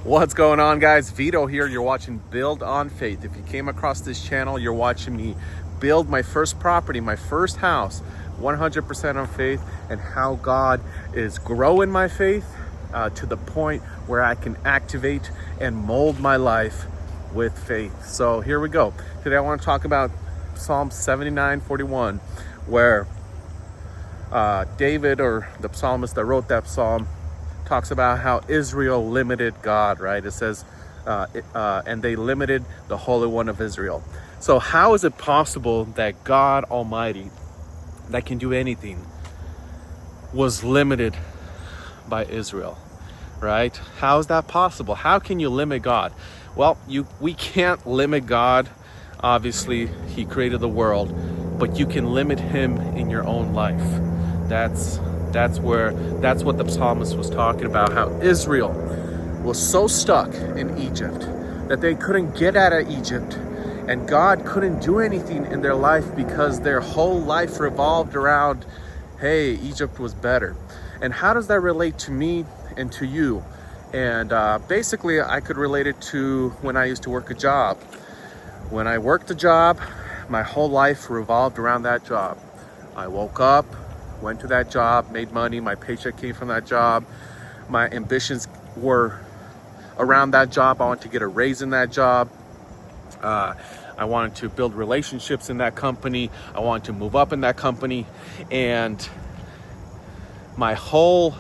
What's going on, guys? Vito here. You're watching Build on Faith. If you came across this channel, you're watching me build my first property, my first house, 100% on faith, and how God is growing my faith to the point where I can activate and mold my life with faith. So here we go. Today I want to talk about Psalm 79:41, where David, or the psalmist that wrote that psalm, talks about how Israel limited God, right? It says, and they limited the Holy One of Israel. So how is it possible that God Almighty, that can do anything, was limited by Israel, right? How is that possible? How can you limit God? Well, we can't limit God. Obviously, He created the world, but you can limit Him in your own life. That's what the psalmist was talking about, how Israel was so stuck in Egypt that they couldn't get out of Egypt, and God couldn't do anything in their life because their whole life revolved around, hey, Egypt was better. And how does that relate to me and to you? And basically, I could relate it to when I used to work a job. When I worked a job, my whole life revolved around that job. I woke up, went to that job, made money, my paycheck came from that job. My ambitions were around that job. I wanted to get a raise in that job. I wanted to build relationships in that company. I wanted to move up in that company. And my whole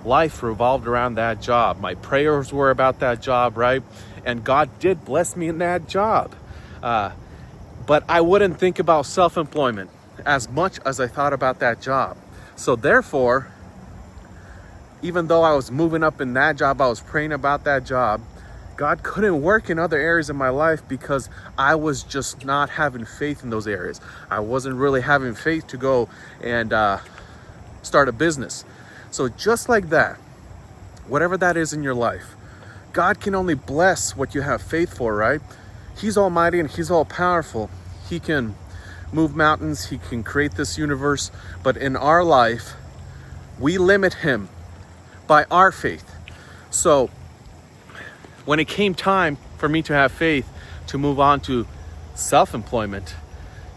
life revolved around that job. My prayers were about that job, right? And God did bless me in that job. But I wouldn't think about self-employment as much as I thought about that job. So therefore, even though I was moving up in that job, I was praying about that job, God couldn't work in other areas of my life because I was just not having faith in those areas. I wasn't really having faith to go and start a business. So just like that, whatever that is in your life, God can only bless what you have faith for, right? He's almighty and He's all powerful. He can move mountains, He can create this universe, but in our life, we limit Him by our faith. So when it came time for me to have faith to move on to self-employment,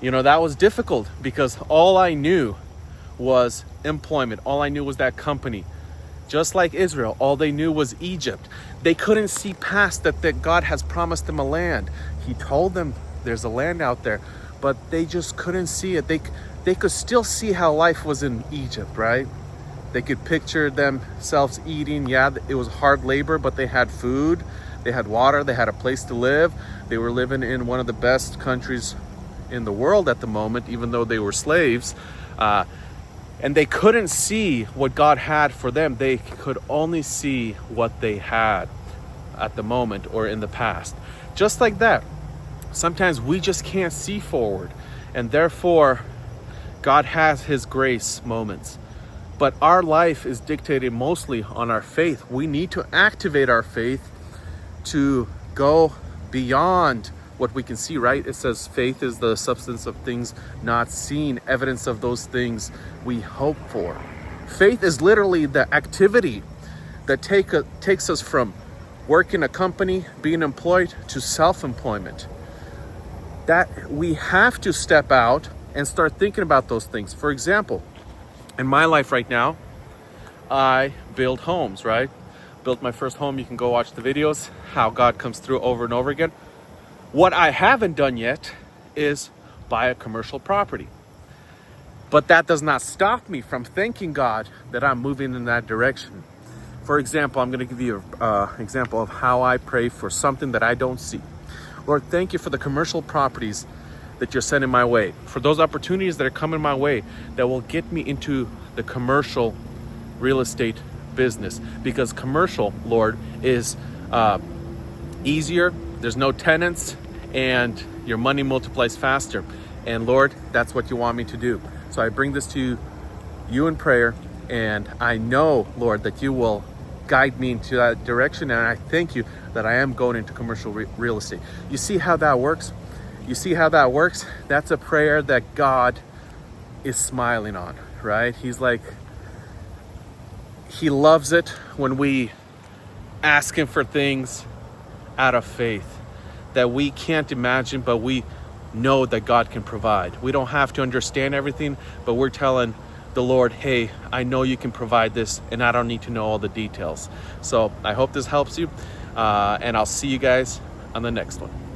that was difficult because all I knew was employment. All I knew was that company. Just like Israel, all they knew was Egypt. They couldn't see past that God has promised them a land. He told them there's a land out there, but they just couldn't see it. They could still see how life was in Egypt, right? They could picture themselves eating. Yeah, it was hard labor, but they had food, they had water, they had a place to live. They were living in one of the best countries in the world at the moment, even though they were slaves. And they couldn't see what God had for them. They could only see what they had at the moment or in the past. Just like that. Sometimes we just can't see forward, and therefore God has His grace moments. But our life is dictated mostly on our faith. We need to activate our faith to go beyond what we can see, right? It says faith is the substance of things not seen, evidence of those things we hope for. Faith is literally the activity that takes us from working a company, being employed, to self-employment. That we have to step out and start thinking about those things. For example, in my life right now, I build homes, right? Built my first home. You can go watch the videos, how God comes through over and over again. What I haven't done yet is buy a commercial property. But that does not stop me from thanking God that I'm moving in that direction. For example, I'm going to give you an example of how I pray for something that I don't see. Lord, thank you for the commercial properties that you're sending my way, for those opportunities that are coming my way that will get me into the commercial real estate business. Because commercial, Lord, is easier, there's no tenants, and your money multiplies faster. And Lord, that's what you want me to do. So I bring this to you in prayer, and I know, Lord, that you will guide me into that direction, and I thank you that I am going into commercial real estate. You see how that works? You see how that works? That's a prayer that God is smiling on, right? He's like, He loves it when we asking for things out of faith that we can't imagine, but we know that God can provide. We don't have to understand everything, but we're telling the Lord, hey, I know you can provide this, and I don't need to know all the details. So I hope this helps you, and I'll see you guys on the next one.